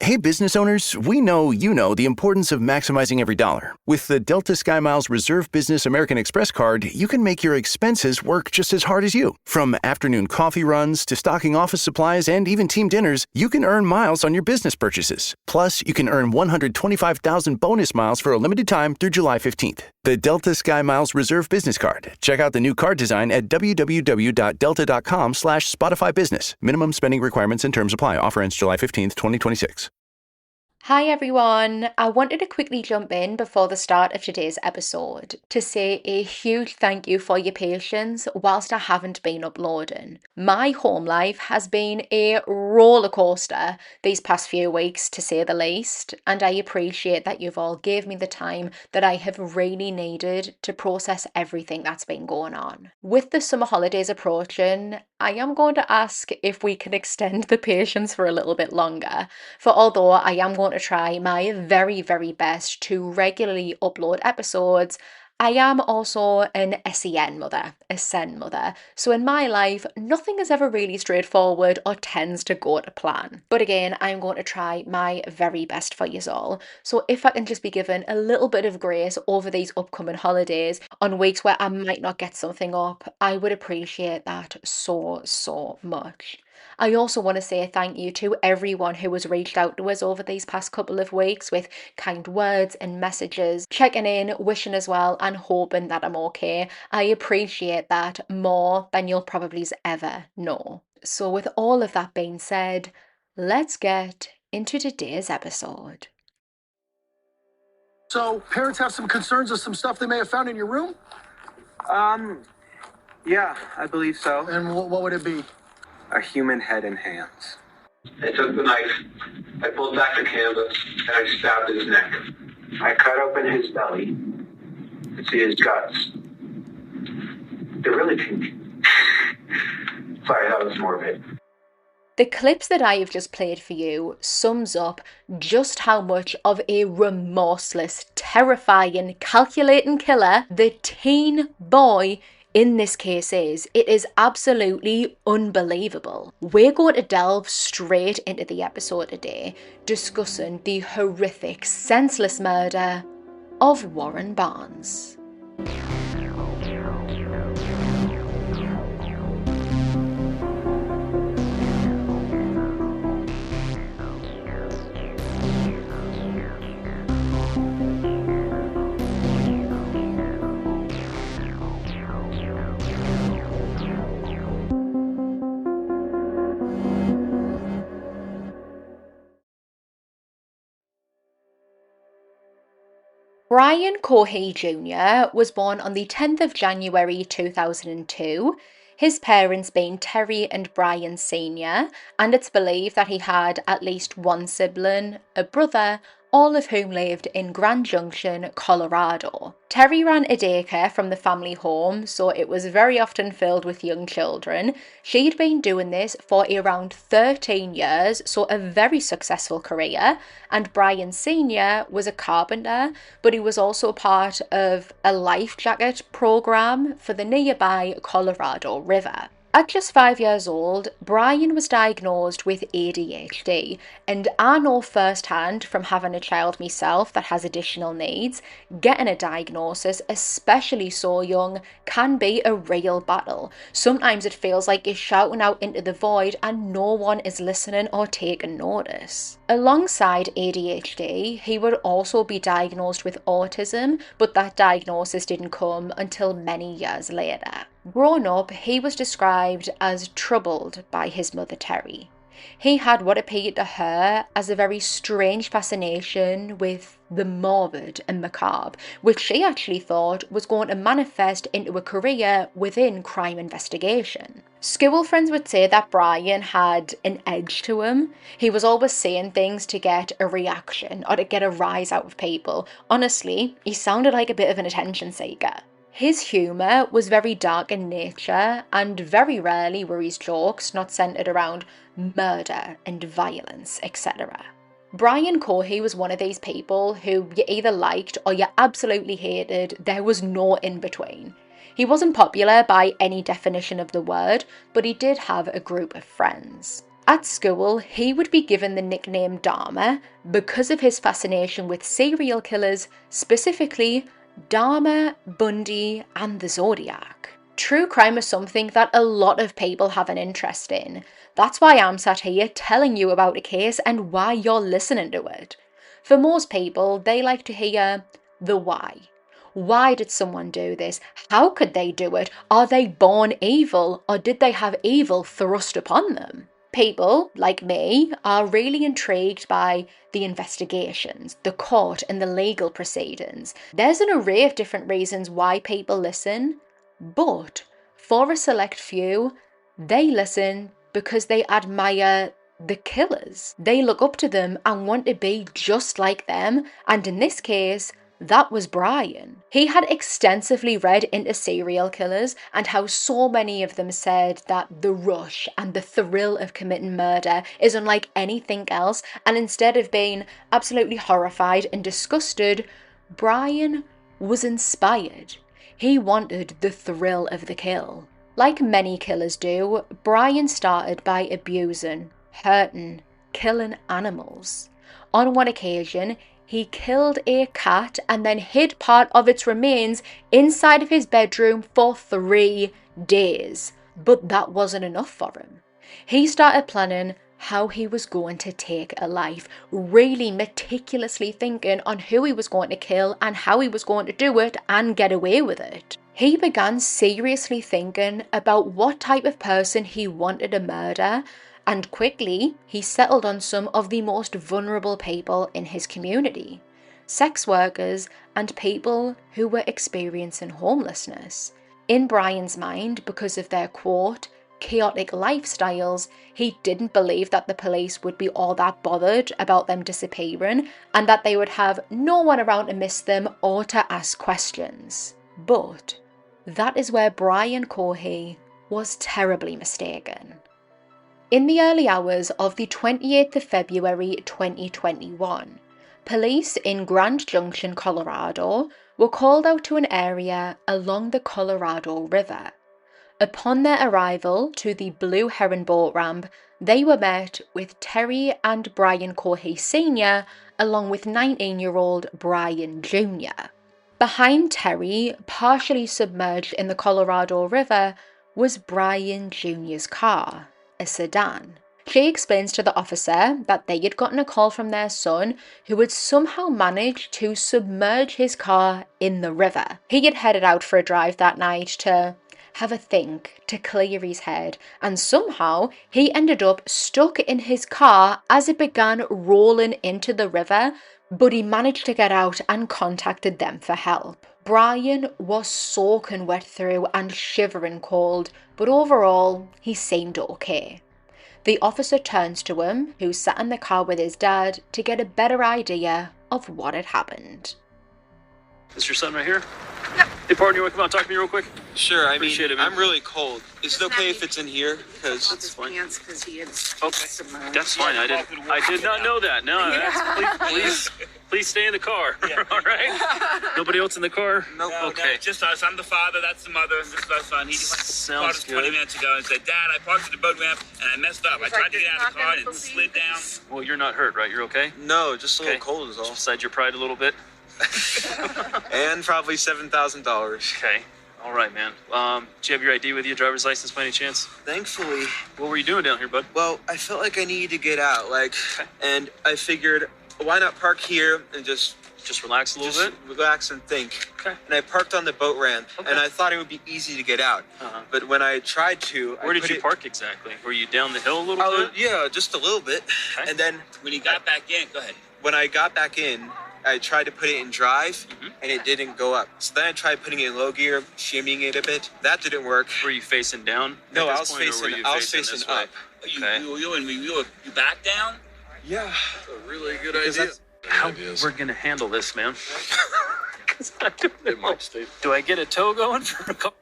Hey business owners, we know you know the importance of maximizing every dollar. With the Delta SkyMiles Reserve Business American Express card, you can make your expenses work just as hard as you. From afternoon coffee runs to stocking office supplies and even team dinners, you can earn miles on your business purchases. Plus, you can earn 125,000 bonus miles for a limited time through July 15th. The Delta SkyMiles Reserve Business Card. Check out the new card design at www.delta.com/Spotify Business. Minimum spending requirements and terms apply. Offer ends July 15th, 2026. Hi everyone, I wanted to quickly jump in before the start of today's episode to say a huge thank you for your patience whilst I haven't been uploading. My home life has been a roller coaster these past few weeks to say the least, and I appreciate that you've all gave me the time that I have really needed to process everything that's been going on. With the summer holidays approaching, I am going to ask if we can extend the patience for a little bit longer, for although I am going to try my very, very best to regularly upload episodes, I am also an SEN mother, a SEN mother, so in my life, nothing is ever really straightforward or tends to go to plan. But again, I'm going to try my very best for you all. So if I can just be given a little bit of grace over these upcoming holidays, on weeks where I might not get something up, I would appreciate that so much. I also want to say thank you to everyone who has reached out to us over these past couple of weeks with kind words and messages, checking in, wishing as well, and hoping that I'm okay. I appreciate that more than you'll probably ever know. So with all of that being said, let's get into today's episode. So, parents have some concerns of some stuff they may have found in your room? Yeah, I believe so. And what would it be? A human head and hands. I took the knife, I pulled back the canvas, and I stabbed his neck. I cut open his belly to see his guts. They're really pink. Sorry, that was morbid. The clips that I have just played for you sums up just how much of a remorseless, terrifying, calculating killer the teen boy in this case is. It is absolutely unbelievable. We're going to delve straight into the episode today, discussing the horrific, senseless murder of Warren Barnes. Brian Cohey Jr. was born on the 10th of January 2002, his parents being Terry and Brian Sr., and it's believed that he had at least one sibling, a brother, all of whom lived in Grand Junction, Colorado. Terry ran a daycare from the family home, so it was very often filled with young children. She'd been doing this for around 13 years, so a very successful career, and Brian Sr. was a carpenter, but he was also part of a life jacket program for the nearby Colorado River. At just 5 years old, Brian was diagnosed with ADHD, and I know firsthand from having a child myself that has additional needs, getting a diagnosis, especially so young, can be a real battle. Sometimes it feels like you're shouting out into the void and no one is listening or taking notice. Alongside ADHD, he would also be diagnosed with autism, but that diagnosis didn't come until many years later. Growing up, he was described as troubled by his mother Terry. He had what appeared to her as a very strange fascination with the morbid and macabre, which she actually thought was going to manifest into a career within crime investigation. School friends would say that Brian had an edge to him. He was always saying things to get a reaction or to get a rise out of people. Honestly, he sounded like a bit of an attention seeker. His humour was very dark in nature, and very rarely were his jokes not centred around murder and violence, etc. Brian Cohey was one of these people who you either liked or you absolutely hated. There was no in between. He wasn't popular by any definition of the word, but he did have a group of friends. At school, he would be given the nickname Dahmer because of his fascination with serial killers, specifically Dahmer, Bundy, and the Zodiac. True crime is something that a lot of people have an interest in. That's why I'm sat here telling you about a case and why you're listening to it. For most people, they like to hear the why. Why did someone do this? How could they do it? Are they born evil, or did they have evil thrust upon them? People, like me, are really intrigued by the investigations, the court and the legal proceedings. There's an array of different reasons why people listen, but for a select few, they listen because they admire the killers. They look up to them and want to be just like them, and in this case, that was Brian. He had extensively read into serial killers and how so many of them said that the rush and the thrill of committing murder is unlike anything else, and instead of being absolutely horrified and disgusted, Brian was inspired. He wanted the thrill of the kill. Like many killers do, Brian started by abusing, hurting, killing animals. On one occasion, he killed a cat and then hid part of its remains inside of his bedroom for 3 days. But that wasn't enough for him. He started planning how he was going to take a life, really meticulously thinking on who he was going to kill and how he was going to do it and get away with it. He began seriously thinking about what type of person he wanted to murder, and quickly he settled on some of the most vulnerable people in his community: sex workers and people who were experiencing homelessness. In Brian's mind, because of their, quote, chaotic lifestyles, he didn't believe that the police would be all that bothered about them disappearing and that they would have no one around to miss them or to ask questions. But that is where Brian Cohey was terribly mistaken. In the early hours of the 28th of February 2021, police in Grand Junction, Colorado, were called out to an area along the Colorado River. Upon their arrival to the Blue Heron boat ramp, they were met with Terry and Brian Cohey Sr., along with 19-year-old Brian Jr. Behind Terry, partially submerged in the Colorado River, was Brian Jr.'s car, a sedan. She explains to the officer that they had gotten a call from their son, who had somehow managed to submerge his car in the river. He had headed out for a drive that night to have a think, to clear his head, and somehow he ended up stuck in his car as it began rolling into the river, but he managed to get out and contacted them for help. Brian was soaking wet through and shivering cold, but overall, he seemed okay. The officer turns to him, who sat in the car with his dad, to get a better idea of what had happened. Is your son right here? Yep. Hey, partner, you want to come out and talk to me real quick? Sure, Appreciate it, man. I'm really cold. Is it okay if it's in here? Because That's fine. Because he is Okay, submerged. that's fine. I did not know that. No, please stay in the car. Yeah. All right. Nobody else in the car? Nope. Okay. Just us. I'm the father. That's the mother. And this is our son. He Sounds called us 20 good. minutes ago and said, "Dad, I parked at the boat ramp and I messed up. I tried to get out of the car and it slid down." Well, you're not hurt, right? You're okay? no, just a Okay. little cold is all. Just beside your pride a little bit. And probably $7,000. Okay. All right, man. Do you have your ID with you, driver's license by any chance? Thankfully, What were you doing down here, bud? well, I felt like I needed to get out, and I figured, why not park here and just relax a little bit? relax and think. Okay. And I parked on the boat ramp, Okay. and I thought it would be easy to get out. Uh-huh. But when I tried to, Where did you park exactly? Were you down the hill a little Oh, bit? yeah, just a little bit. Okay. And then When he got back in, go ahead. when I got back in, I tried to put it in drive, Mhm. and it didn't go up. So then I tried putting it in low gear, shimmying it a bit. That didn't work. Were you facing down? No, at I this was point, or were facing. you I was this facing way? up. Okay. You back down? Yeah. A really good Because that's- How we're gonna handle this, man? 'Cause I don't know. It might stay. Do I get a tow going for a couple?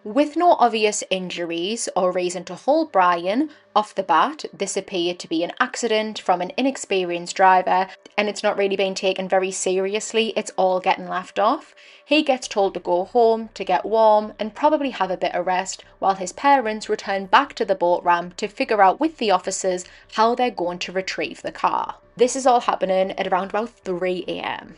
With no obvious injuries or reason to hold Brian, off the bat, this appeared to be an accident from an inexperienced driver, and it's not really being taken very seriously, it's all getting laughed off. He gets told to go home, to get warm, and probably have a bit of rest, while his parents return back to the boat ramp to figure out with the officers how they're going to retrieve the car. This is all happening at around about 3 a.m.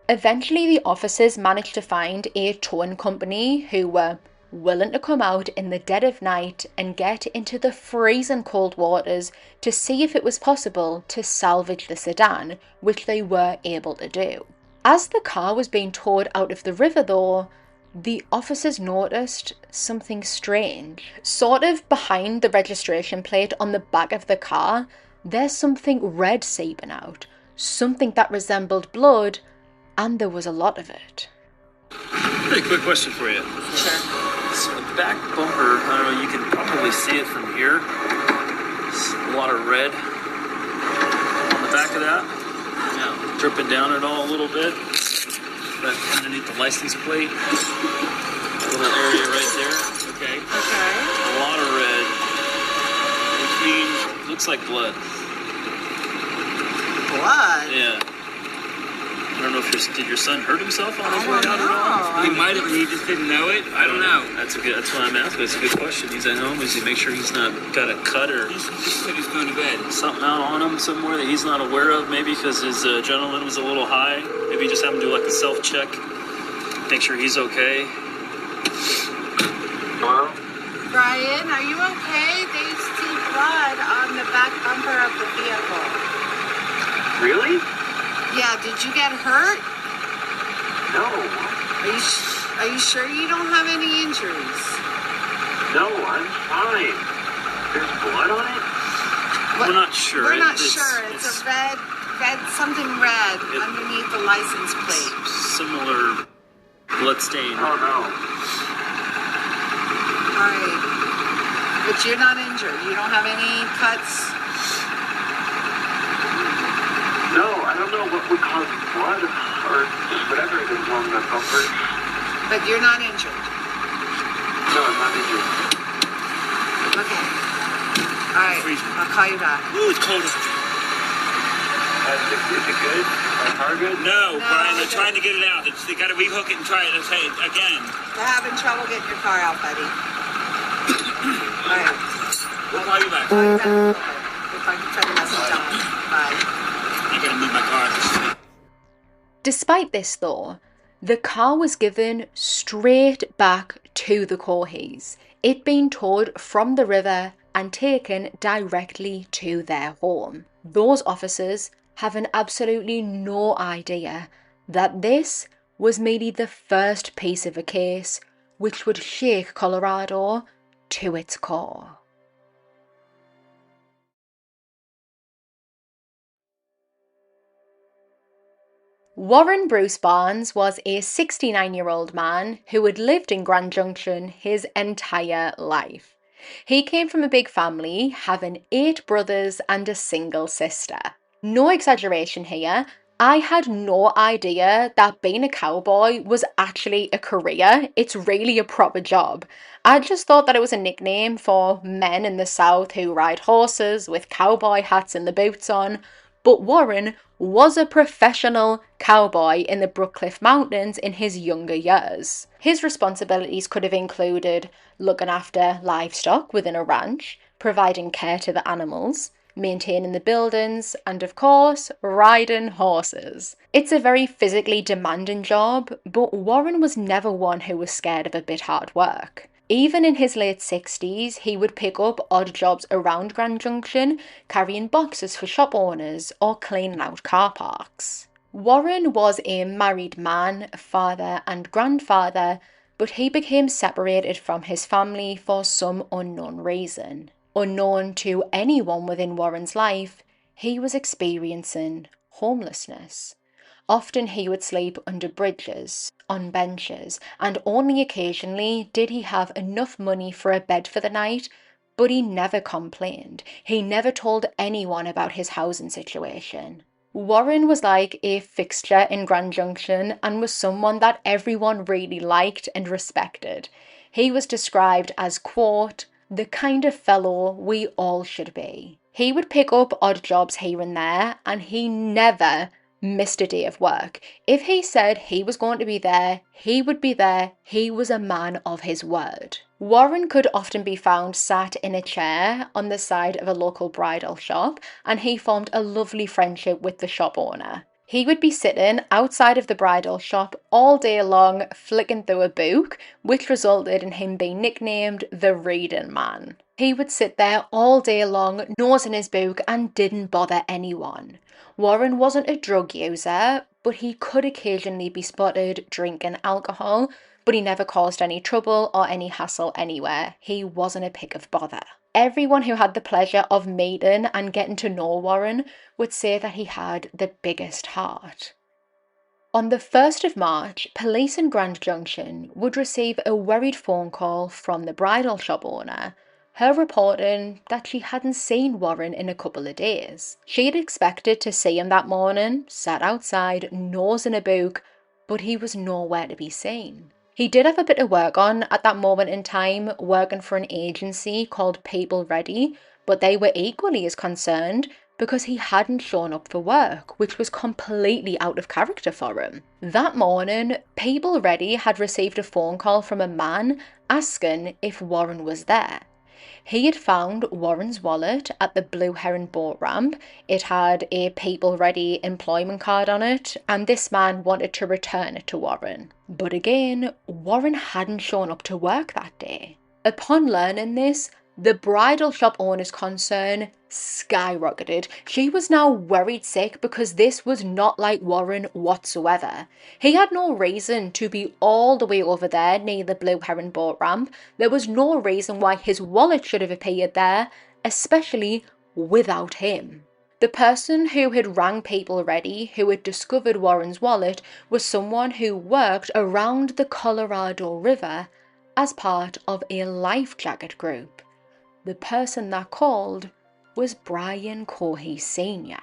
Eventually, the officers managed to find a towing company who were willing to come out in the dead of night and get into the freezing cold waters to see if it was possible to salvage the sedan, which they were able to do. As the car was being towed out of the river though, the officers noticed something strange. Sort of behind the registration plate on the back of the car, there's something red seeping out, something that resembled blood, and there was a lot of it. Hey, quick question for you. Sure. So the back bumper, I don't know, you can probably see it from here. There's a lot of red on the back of that. Yeah, dripping down it all a little bit. But underneath the license plate, a little area right there. Okay. A lot of red, which means looks like blood. Blood? Yeah. I don't know if did your son hurt himself on his way out at all? He might have, and he just didn't know it. I don't know. That's why I'm asking. It's a good question. He's at home. Is he make sure he's not got a cut or He just said he's going to bed. something out on him somewhere that he's not aware of? Maybe because his adrenaline was a little high. Maybe he just have him do like a self check, make sure he's okay. Hello? Brian, are you okay? They see blood on the back bumper of the vehicle. Really? Yeah, did you get hurt? No. Are you sure you don't have any injuries? No, I'm fine. There's blood on it? We're not sure. We're not sure. It's a red, something red underneath the license plate. Similar blood stain. Oh, no. All right. But you're not injured. You don't have any cuts? No, I don't know what would cause blood or whatever it is on the bumper. But you're not injured? No, I'm not injured. Okay. All right. I'll call you back. Ooh, it's cold. Is it good? My car good? No, Brian, they're trying to get it out. They got to rehook it and try it again. They're having trouble getting your car out, buddy. All right. We'll call you back. Call you back in a little bit. If I can turn the message on. Bye. I got to move my car. Despite this though, the car was given straight back to the Coheys, it being towed from the river and taken directly to their home. Those officers having absolutely no idea that this was merely the first piece of a case which would shake Colorado to its core. Warren Bruce Barnes was a 69-year-old man who had lived in Grand Junction his entire life. He came from a big family, having 8 brothers and a single sister. No exaggeration here, I had no idea that being a cowboy was actually a career. It's really a proper job. I just thought that it was a nickname for men in the South who ride horses with cowboy hats and the boots on. But Warren was a professional cowboy in the Brookcliff Mountains in his younger years. His responsibilities could have included looking after livestock within a ranch, providing care to the animals, maintaining the buildings, and of course, riding horses. It's a very physically demanding job, but Warren was never one who was scared of a bit hard work. Even in his late 60s, he would pick up odd jobs around Grand Junction, carrying boxes for shop owners or cleaning out car parks. Warren was a married man, father and grandfather, but he became separated from his family for some unknown reason. Unknown to anyone within Warren's life, he was experiencing homelessness. Often he would sleep under bridges, on benches, and only occasionally did he have enough money for a bed for the night, but he never complained. He never told anyone about his housing situation. Warren was like a fixture in Grand Junction and was someone that everyone really liked and respected. He was described as, quote, the kind of fellow we all should be. He would pick up odd jobs here and there, and he never missed a day of work. If he said he was going to be there, he would be there. He was a man of his word. Warren could often be found sat in a chair on the side of a local bridal shop, and he formed a lovely friendship with the shop owner. He would be sitting outside of the bridal shop all day long, flicking through a book, which resulted in him being nicknamed the Reading Man. He would sit there all day long, nosing his book, and didn't bother anyone. Warren wasn't a drug user, but he could occasionally be spotted drinking alcohol, but he never caused any trouble or any hassle anywhere. He wasn't a pick of bother. Everyone who had the pleasure of meeting and getting to know Warren would say that he had the biggest heart. On the 1st of March, police in Grand Junction would receive a worried phone call from the bridal shop owner, her reporting that she hadn't seen Warren in a couple of days. She had expected to see him that morning, sat outside, nosing a book, but he was nowhere to be seen. He did have a bit of work on at that moment in time, working for an agency called People Ready, but they were equally as concerned because he hadn't shown up for work, which was completely out of character for him. That morning, People Ready had received a phone call from a man asking if Warren was there. He had found Warren's wallet at the Blue Heron boat ramp. It had a People Ready employment card on it, and this man wanted to return it to Warren. But again, Warren hadn't shown up to work that day. Upon learning this, the bridal shop owner's concern skyrocketed. She was now worried sick because this was not like Warren whatsoever. He had no reason to be all the way over there near the Blue Heron boat ramp. There was no reason why his wallet should have appeared there, especially without him. The person who had rang People Ready, who had discovered Warren's wallet, was someone who worked around the Colorado River as part of a life jacket group. The person that called was Brian Cohey Sr.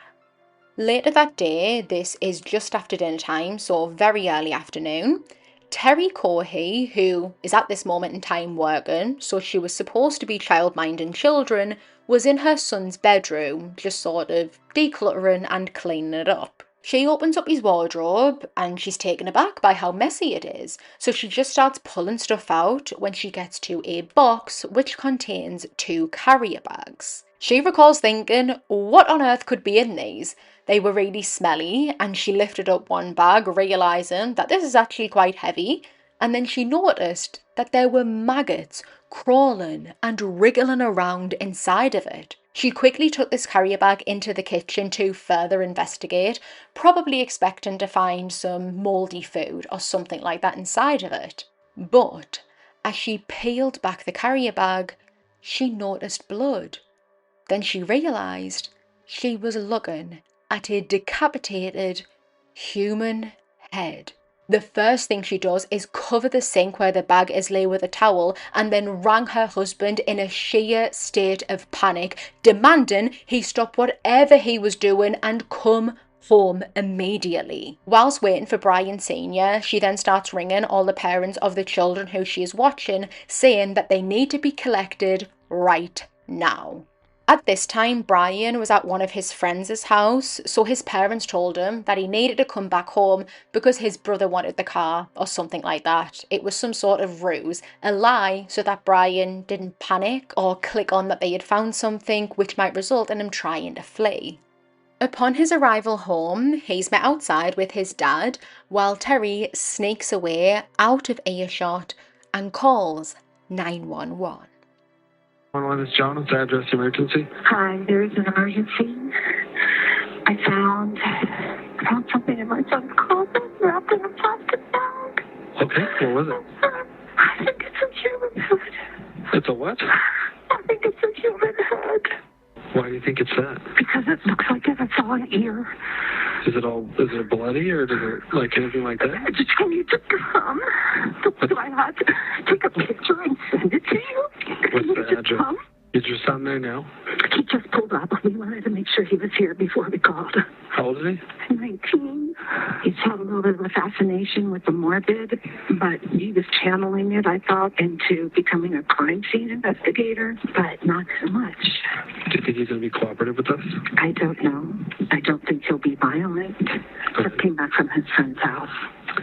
Later that day, this is just after dinner time, so very early afternoon, Terry Cohey, who is at this moment in time working, so she was supposed to be childminding children, was in her son's bedroom, just sort of decluttering and cleaning it up. She opens up his wardrobe and she's taken aback by how messy it is, so she just starts pulling stuff out when she gets to a box which contains 2 carrier bags. She recalls thinking, what on earth could be in these? They were really smelly, and she lifted up one bag, realising that this is actually quite heavy, and then she noticed that there were maggots crawling and wriggling around inside of it. She quickly took this carrier bag into the kitchen to further investigate, probably expecting to find some mouldy food or something like that inside of it. But as she peeled back the carrier bag, she noticed blood. Then she realised she was looking at a decapitated human head. The first thing she does is cover the sink where the bag is laid with a towel and then rang her husband in a sheer state of panic, demanding he stop whatever he was doing and come home immediately. Whilst waiting for Brian Sr., she then starts ringing all the parents of the children who she is watching, saying that they need to be collected right now. At this time, Brian was at one of his friends' house, so his parents told him that he needed to come back home because his brother wanted the car or something like that. It was some sort of ruse, a lie, so that Brian didn't panic or click on that they had found something which might result in him trying to flee. Upon his arrival home, he's met outside with his dad while Terry sneaks away out of earshot and calls 911. This is John. It's address emergency. Hi, there is an emergency. I found something in my son's closet wrapped in a plastic bag. Okay, what was it? I think it's a human head. It's a what? I think it's a human head. Why do you think it's that? Because it looks like it's all an ear. Is it bloody or does it like anything like that? Can you just come? Do I have to take a picture and send it to you? What's the address? Come? Is your son there now? He just pulled up. We wanted to make sure he was here before we called. How old is he? 19. He's had a little bit of a fascination with the morbid, but he was channeling it, I thought, into becoming a crime scene investigator, but not so much. Do you think he's going to be cooperative with us? I don't know. I don't think he'll be violent. Just came back from his friend's house.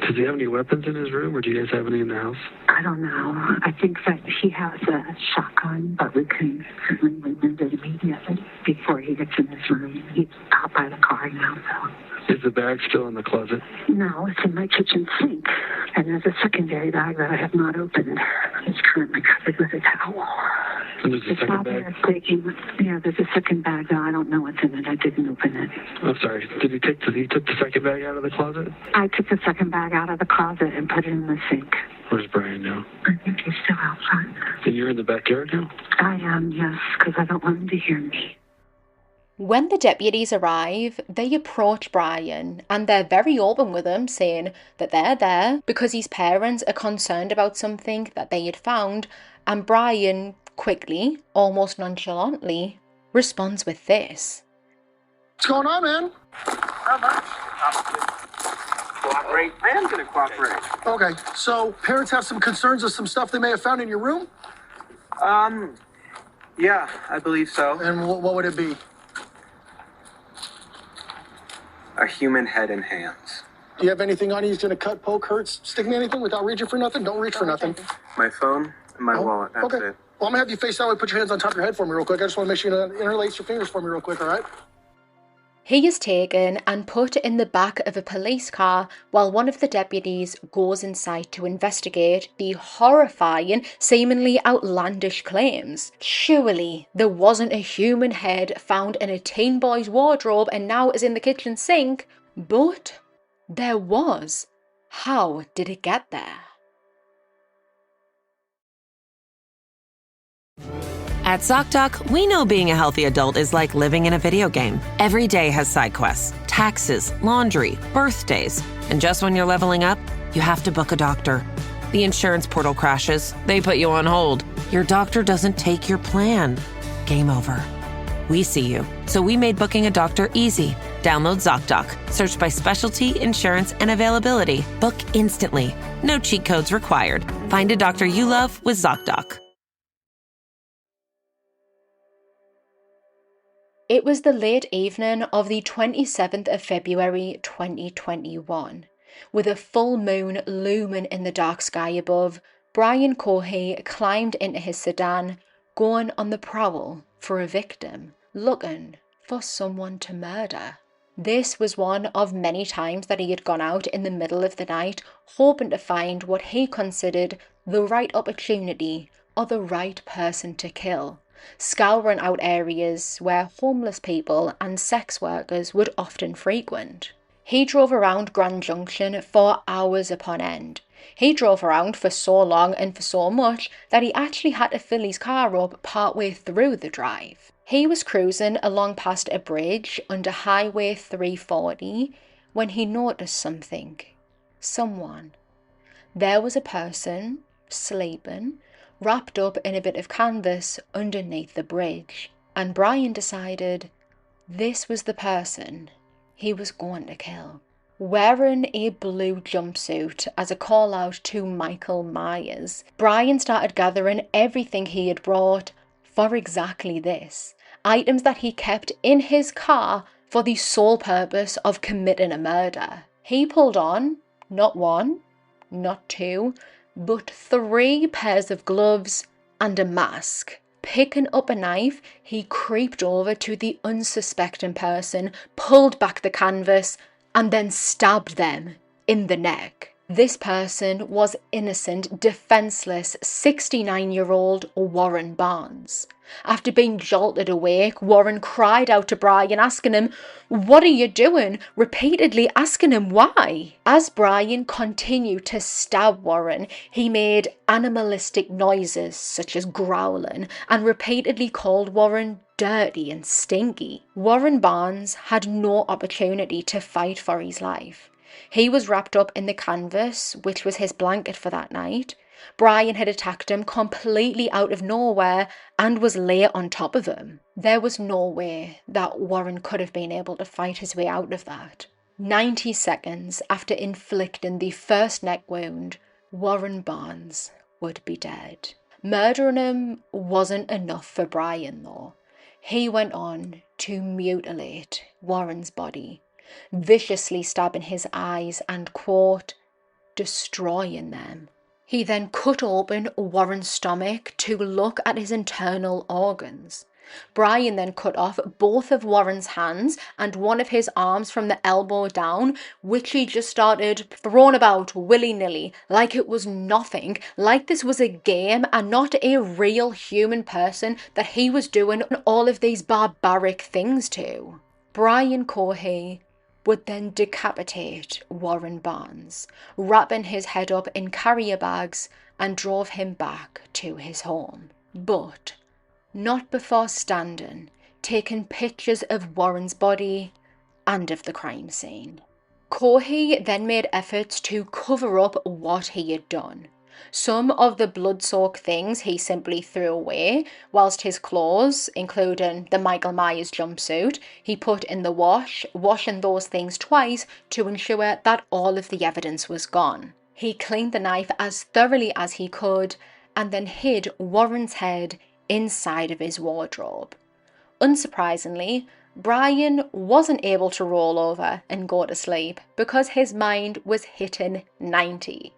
Does he have any weapons in his room, or do you guys have any in the house? I don't know. I think that he has a shotgun, but we can certainly remove it immediately before he gets in his room. He's out by the car now, so. Is the bag still in the closet? No, it's in my kitchen sink. And there's a secondary bag that I have not opened. It's currently covered with a towel. And there's a second bag? There's a second bag, though. I don't know what's in it. I didn't open it. I'm sorry. He took the second bag out of the closet? I took the second bag out of the closet and put it in the sink. Where's Brian now? I think he's still out front. And you're in the backyard now? I am, yes, because I don't want him to hear me. When the deputies arrive, they approach Brian and they're very open with him, saying that they're there because his parents are concerned about something that they had found, and Brian quickly, almost nonchalantly, responds with this. What's going on, man? Not much. Cooperate. I am going to cooperate. Okay, so parents have some concerns of some stuff they may have found in your room? Yeah, I believe so. And what would it be? A human head and hands. Do you have anything on you he's going to cut, poke, hurt, stick me anything without reaching for nothing? Don't reach for nothing. My phone and my wallet, that's okay. it. Well, I'm going to have you face that way. Put your hands on top of your head for me real quick. I just want to make sure you interlace your fingers for me real quick, all right? He is taken and put in the back of a police car while one of the deputies goes inside to investigate the horrifying, seemingly outlandish claims. Surely there wasn't a human head found in a teen boy's wardrobe and now is in the kitchen sink, but there was. How did it get there? At ZocDoc, we know being a healthy adult is like living in a video game. Every day has side quests, taxes, laundry, birthdays. And just when you're leveling up, you have to book a doctor. The insurance portal crashes. They put you on hold. Your doctor doesn't take your plan. Game over. We see you. So we made booking a doctor easy. Download ZocDoc. Search by specialty, insurance, and availability. Book instantly. No cheat codes required. Find a doctor you love with ZocDoc. It was the late evening of the 27th of February 2021. With a full moon looming in the dark sky above, Brian Cohey climbed into his sedan, going on the prowl for a victim, looking for someone to murder. This was one of many times that he had gone out in the middle of the night, hoping to find what he considered the right opportunity or the right person to kill, scouring out areas where homeless people and sex workers would often frequent. He drove around Grand Junction for hours upon end. He drove around for so long and for so much that he actually had to fill his car up partway through the drive. He was cruising along past a bridge under Highway 340 when he noticed something. Someone. There was a person sleeping, wrapped up in a bit of canvas underneath the bridge, and Brian decided this was the person he was going to kill. Wearing a blue jumpsuit as a call out to Michael Myers, Brian started gathering everything he had brought for exactly this, items that he kept in his car for the sole purpose of committing a murder. He pulled on not one, not two, but 3 pairs of gloves and a mask. Picking up a knife, he creeped over to the unsuspecting person, pulled back the canvas, and then stabbed them in the neck. This person was innocent, defenseless 69-year-old Warren Barnes. After being jolted awake, Warren cried out to Brian, asking him, "What are you doing?" repeatedly asking him why. As Brian continued to stab Warren, he made animalistic noises such as growling and repeatedly called Warren dirty and stinky. Warren Barnes had no opportunity to fight for his life. He was wrapped up in the canvas, which was his blanket for that night. Brian had attacked him completely out of nowhere and was laid on top of him. There was no way that Warren could have been able to fight his way out of that. 90 seconds after inflicting the first neck wound, Warren Barnes would be dead. Murdering him wasn't enough for Brian though. He went on to mutilate Warren's body, viciously stabbing his eyes and, quote, destroying them. He then cut open Warren's stomach to look at his internal organs. Brian then cut off both of Warren's hands and one of his arms from the elbow down, which he just started throwing about willy-nilly like it was nothing, like this was a game and not a real human person that he was doing all of these barbaric things to. Brian Cohey would then decapitate Warren Barnes, wrapping his head up in carrier bags, and drove him back to his home. But not before standing, taking pictures of Warren's body and of the crime scene. Cohey then made efforts to cover up what he had done. Some of the blood-soaked things he simply threw away, whilst his clothes, including the Michael Myers jumpsuit, he put in the wash, washing those things twice to ensure that all of the evidence was gone. He cleaned the knife as thoroughly as he could and then hid Warren's head inside of his wardrobe. Unsurprisingly, Brian wasn't able to roll over and go to sleep because his mind was hitting 90.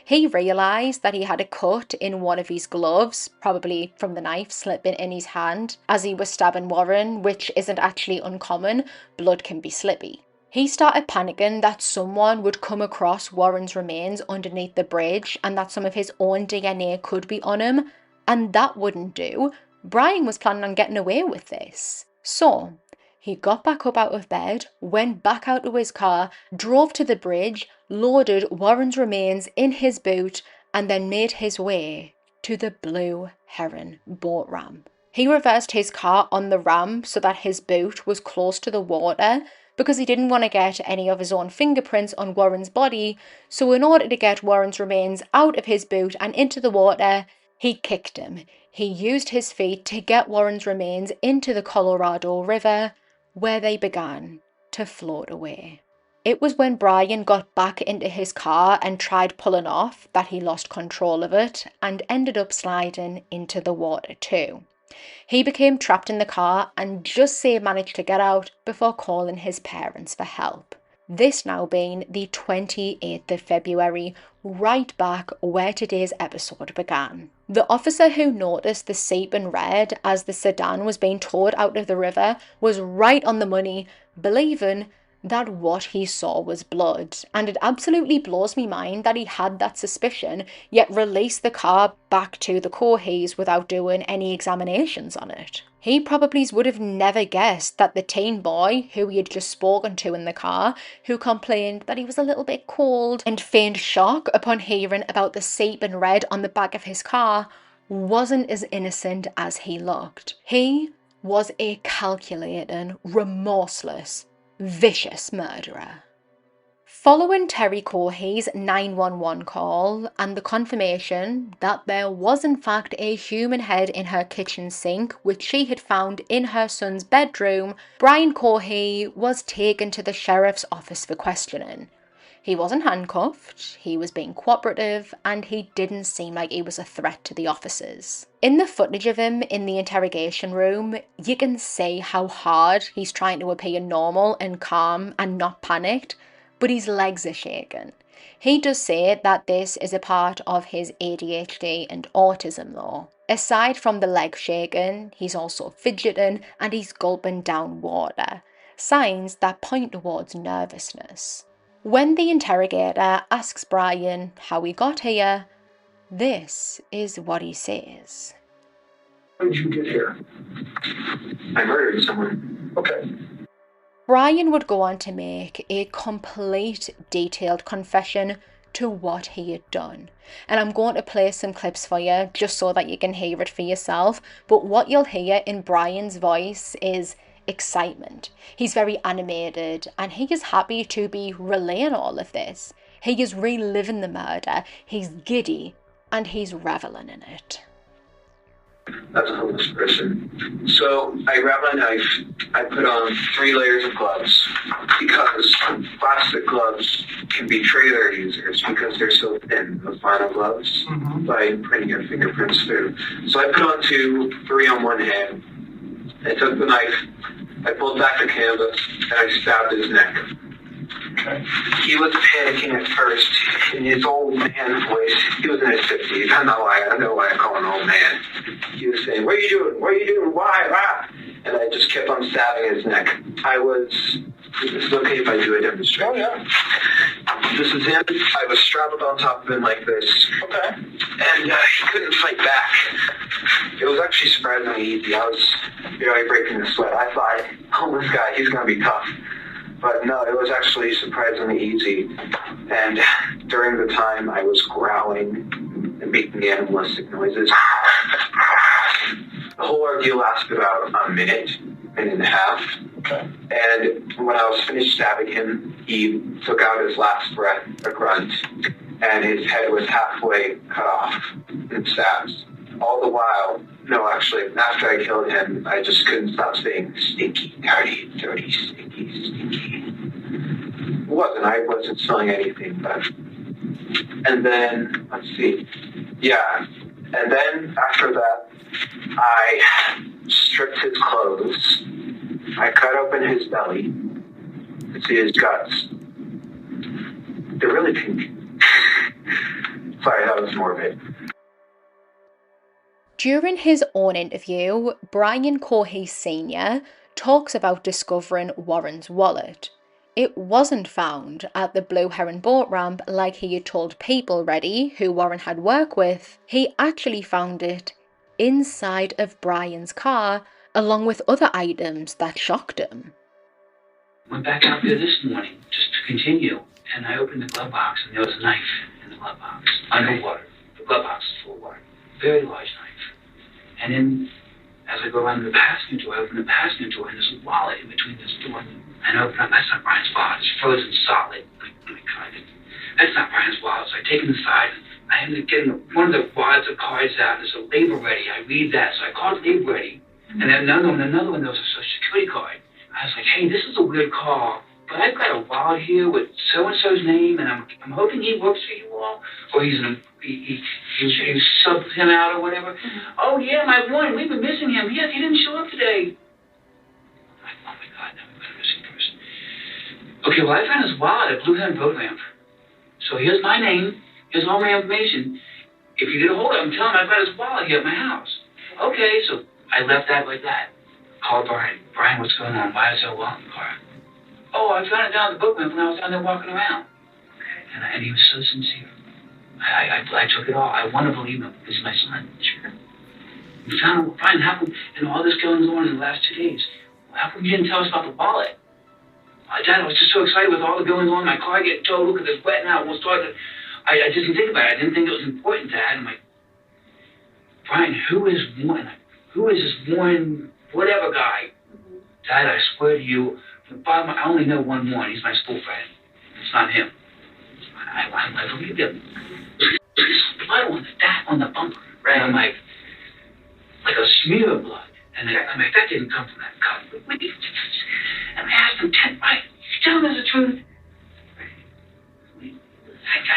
He realised that he had a cut in one of his gloves, probably from the knife slipping in his hand as he was stabbing Warren, which isn't actually uncommon. Blood can be slippy. He started panicking that someone would come across Warren's remains underneath the bridge and that some of his own DNA could be on him, and that wouldn't do. Brian was planning on getting away with this. So he got back up out of bed, went back out to his car, drove to the bridge, loaded Warren's remains in his boot, and then made his way to the Blue Heron boat ramp. He reversed his car on the ramp so that his boot was close to the water because he didn't want to get any of his own fingerprints on Warren's body, so in order to get Warren's remains out of his boot and into the water, he kicked him. He used his feet to get Warren's remains into the Colorado River, where they began to float away. It was when Brian got back into his car and tried pulling off that he lost control of it and ended up sliding into the water too. He became trapped in the car and just managed to get out before calling his parents for help. This now being the 28th of February, right back where today's episode began. The officer who noticed the seeping red as the sedan was being towed out of the river was right on the money, believing that what he saw was blood, and it absolutely blows me mind that he had that suspicion, yet released the car back to the Coheys without doing any examinations on it. He probably would have never guessed that the teen boy who he had just spoken to in the car, who complained that he was a little bit cold and feigned shock upon hearing about the seeping red on the back of his car, wasn't as innocent as he looked. He was a calculating, remorseless, vicious murderer. Following Terry Cohey's 911 call and the confirmation that there was in fact a human head in her kitchen sink which she had found in her son's bedroom, Brian Cohey was taken to the sheriff's office for questioning. He wasn't handcuffed, he was being cooperative, and he didn't seem like he was a threat to the officers. In the footage of him in the interrogation room, you can see how hard he's trying to appear normal and calm and not panicked, but his legs are shaking. He does say that this is a part of his ADHD and autism though. Aside from the leg shaking, he's also fidgeting and he's gulping down water, signs that point towards nervousness. When the interrogator asks Brian how he got here, this is what he says. How did you get here? I murdered someone. Okay. Brian would go on to make a complete, detailed confession to what he had done. And I'm going to play some clips for you just so that you can hear it for yourself. But what you'll hear in Brian's voice is excitement. He's very animated and he is happy to be relaying all of this. He is reliving the murder, he's giddy, and he's reveling in it. That's a homeless person. So I grabbed my knife, I put on 3 layers of gloves because plastic gloves can betray their users because they're so thin, those vinyl gloves, by putting your fingerprints through. So I put on 3 on one hand. I took the knife, I pulled back the canvas, and I stabbed his neck. Okay. He was panicking at first in his old man voice. He was in his 50s. I know why I call him old man. He was saying, "What are you doing? What are you doing? Why? Ah!" And I just kept on stabbing his neck. Is it okay if I do a demonstration? Oh, yeah. This is him. I was straddled on top of him like this. Okay. And he couldn't fight back. It was actually surprisingly easy. I was barely breaking a sweat. I thought, oh, this guy, he's going to be tough. But no, it was actually surprisingly easy. And during the time, I was growling and making animalistic noises. The whole ordeal lasted about a minute and a half. Okay. And when I was finished stabbing him, he took out his last breath, a grunt, and his head was halfway cut off in stabs. All the while, no, actually, after I killed him, I just couldn't stop saying, "Stinky, dirty, dirty, stinky, stinky." I wasn't smelling anything, but... And then, let's see. Yeah. And then, after that, I stripped his clothes. I cut open his belly to see his guts. They're really pink. Sorry, that was morbid. During his own interview, Brian Cohey Sr. talks about discovering Warren's wallet. It wasn't found at the Blue Heron boat ramp like he had told people Reddy, who Warren had worked with. He actually found it inside of Brian's car, along with other items that shocked him. Went back out there this morning just to continue, and I opened the glove box, and there was a knife in the glove box, underwater. The glove box is full of water. Very large knife. And then, as I go around the passenger door, I open the passenger door, and there's a wallet in between this door. And I open up, that's not Brian's wallet. It's frozen solid. That's not Brian's wallet. So I take it inside, and I ended up getting one of the wads of cards out. There's a label ready. I read that. So I called label ready. And then another one, there was a social security card. I was like, hey, this is a weird call, but I've got a wallet here with so-and-so's name, and I'm hoping he works for you all, or you subbed him out or whatever. Oh, yeah, my one, we've been missing him. Yes, he didn't show up today. I'm like, oh, my God, now we've got a missing person. Okay, well, I found his wallet at Blue Heron Boat Ramp. So here's my name. Here's all my information. If you get a hold of him, tell him I've got his wallet here at my house. Okay, so I left that like that. Called Brian. Brian, what's going on? Why is there a wallet in the car? Oh, I found it down at the boat ramp when I was down there walking around. And he was so sincere. I took it all. I want to believe him. This is my son. Sure. We found him. Brian, how come, all this going on in the last 2 days, how come you didn't tell us about the wallet? Dad, I was just so excited with all the going on. My car getting towed. Look at this wet now. Almost started. I didn't think about it. I didn't think it was important, Dad. I'm like, Brian, who is Warren? Who is this Warren whatever guy? Dad, I swear to you, from the bottom, I only know one Warren. He's my school friend. It's not him. I believed him. There's blood on the bumper. Right. And I'm like a smear of blood. And I'm like, that didn't come from that cut. And I asked him, you tell me the truth.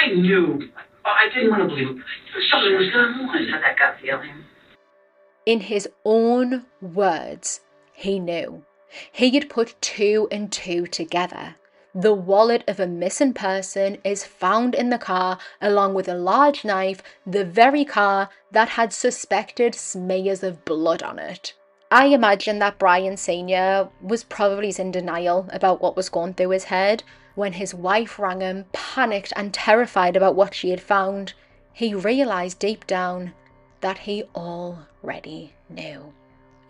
I knew. I didn't want to believe it. Something was going on. Had that gut feeling. In his own words, he knew. He had put 2 and 2 together. The wallet of a missing person is found in the car along with a large knife, the very car that had suspected smears of blood on it. I imagine that Brian Sr. was probably in denial about what was going through his head. When his wife rang him, panicked and terrified about what she had found, he realised deep down that he already knew.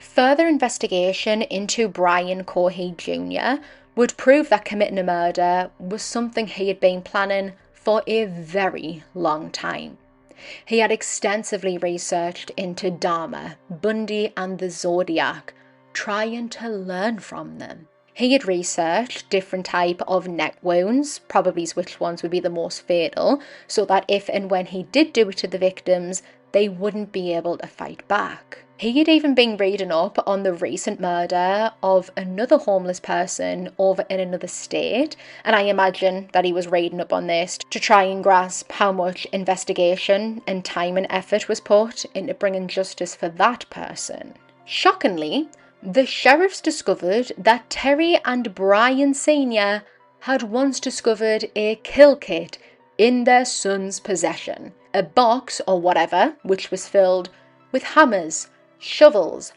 Further investigation into Brian Cohey Jr. would prove that committing a murder was something he had been planning for a very long time. He had extensively researched into Dahmer, Bundy and the Zodiac, trying to learn from them. He had researched different type of neck wounds, probably which ones would be the most fatal, so that if and when he did do it to the victims, they wouldn't be able to fight back. He had even been reading up on the recent murder of another homeless person over in another state, and I imagine that he was reading up on this to try and grasp how much investigation and time and effort was put into bringing justice for that person. Shockingly, the sheriffs discovered that Terry and Brian Sr. had once discovered a kill kit in their son's possession. A box or whatever, which was filled with hammers, shovels,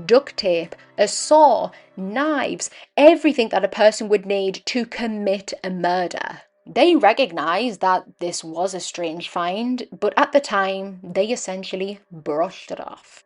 duct tape, a saw, knives, everything that a person would need to commit a murder. They recognised that this was a strange find, but at the time, they essentially brushed it off.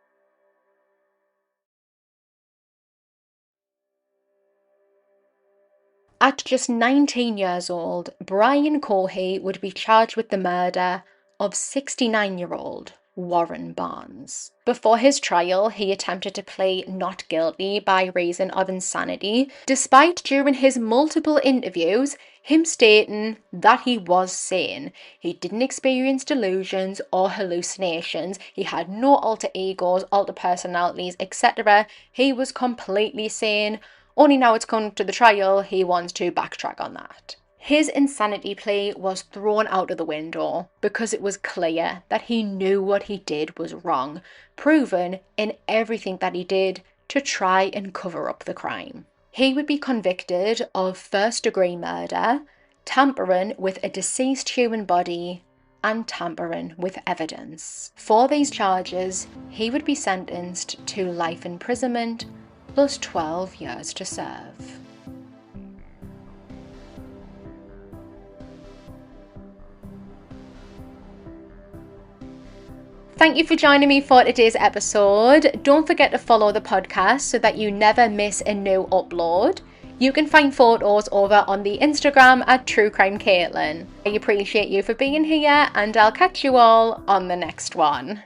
At just 19 years old, Brian Cohey would be charged with the murder of 69-year-old Warren Barnes. Before his trial, he attempted to plead not guilty by reason of insanity, despite during his multiple interviews him stating that he was sane. He didn't experience delusions or hallucinations, he had no alter egos, alter personalities, etc. He was completely sane. Only now it's come to the trial, he wants to backtrack on that. His insanity plea was thrown out of the window because it was clear that he knew what he did was wrong, proven in everything that he did to try and cover up the crime. He would be convicted of first-degree murder, tampering with a deceased human body, and tampering with evidence. For these charges, he would be sentenced to life imprisonment plus 12 years to serve. Thank you for joining me for today's episode. Don't forget to follow the podcast so that you never miss a new upload. You can find photos over on the Instagram at TrueCrimeCaitlyn. I appreciate you for being here, and I'll catch you all on the next one.